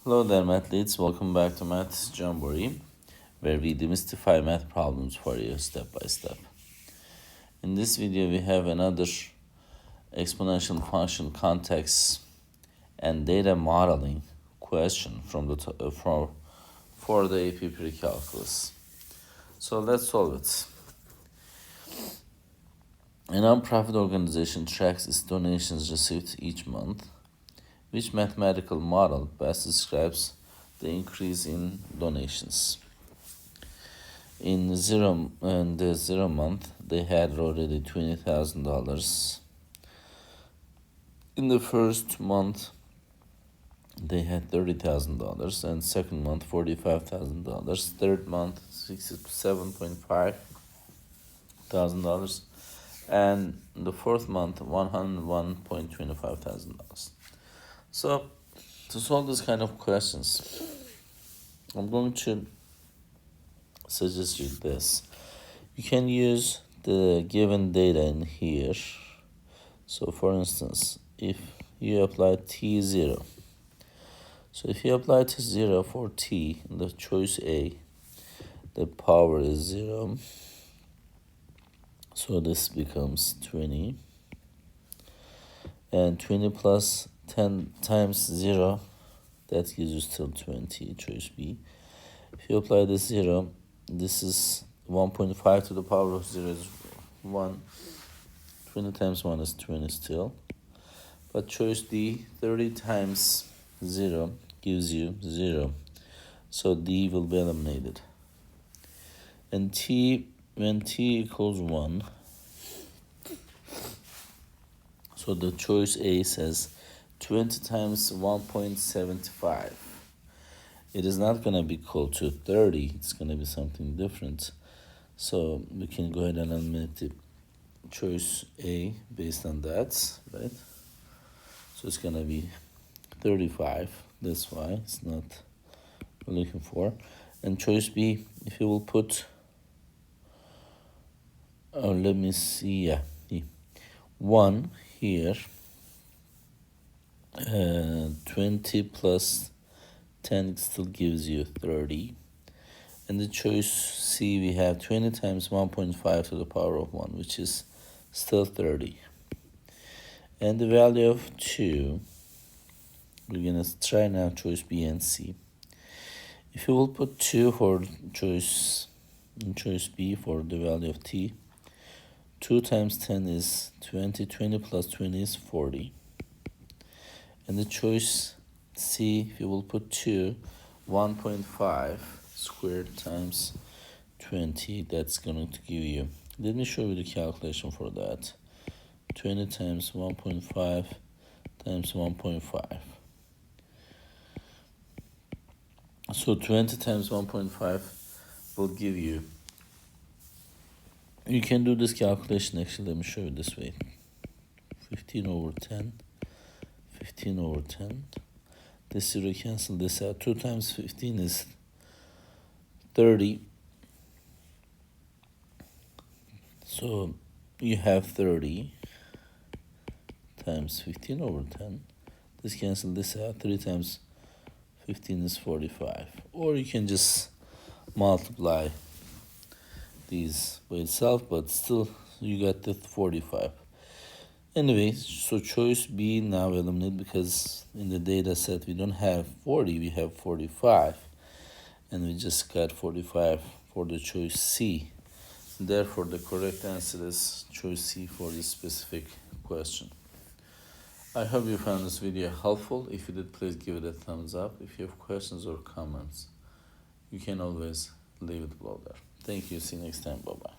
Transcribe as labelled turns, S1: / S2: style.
S1: Hello there, mathletes. Welcome back to Math Jamboree, where we demystify math problems for you step by step. In this video, we have another exponential function context and data modeling question from the for the AP Precalculus. So let's solve it. A non-profit organization tracks its donations received each month. Which mathematical model best describes the increase in donations? In the zero month, they had already $20,000. In the first month, they had $30,000, and second month $45,000. Third month $67,500, and the fourth month $101,2500. So, to solve this kind of questions, I'm going to suggest you this. You can use the given data in here. So, for instance, if you apply t0, so if you apply t0 for t in the choice A, the power is 0. So this becomes 20. And 20 plus 10 times 0, that gives you still 20, choice B. If you apply this 0, this is 1.5 to the power of 0 is 1. 20 times 1 is 20 still. But choice D, 30 times 0 gives you 0. So D will be eliminated. And when t equals 1, so the choice A says 20 times 1.75. It is not going to be equal to 30. It's going to be something different. So we can go ahead and eliminate the choice A based on that, right? So it's going to be 35. That's why it's not what we're looking for. And choice B, if you will put, let me see, 1 here, 20 plus 10 still gives you 30. And the choice C, we have 20 times 1.5 to the power of 1, which is still 30. And the value of 2, we're going to try now choice B and C. If you will put 2 for choice B for the value of t, 2 times 10 is 20, 20 plus 20 is 40. And the choice C, if you will put 2, 1.5 squared times 20, that's going to give you, let me show you the calculation for that. 20 times 1.5 times 1.5. So 20 times 1.5 will give you, you can do this calculation actually, let me show you this way. 15 over 10, 15 over 10. This 0 cancel this out. 2 times 15 is 30. So you have 30 times 15 over 10. This cancel this out. 3 times 15 is 45. Or you can just multiply these by itself, but still you got the 45. Anyway, so choice B now eliminated because in the data set we don't have 40, we have 45. And we just got 45 for the choice C. Therefore, the correct answer is choice C for this specific question. I hope you found this video helpful. If you did, please give it a thumbs up. If you have questions or comments, you can always leave it below there. Thank you. See you next time. Bye-bye.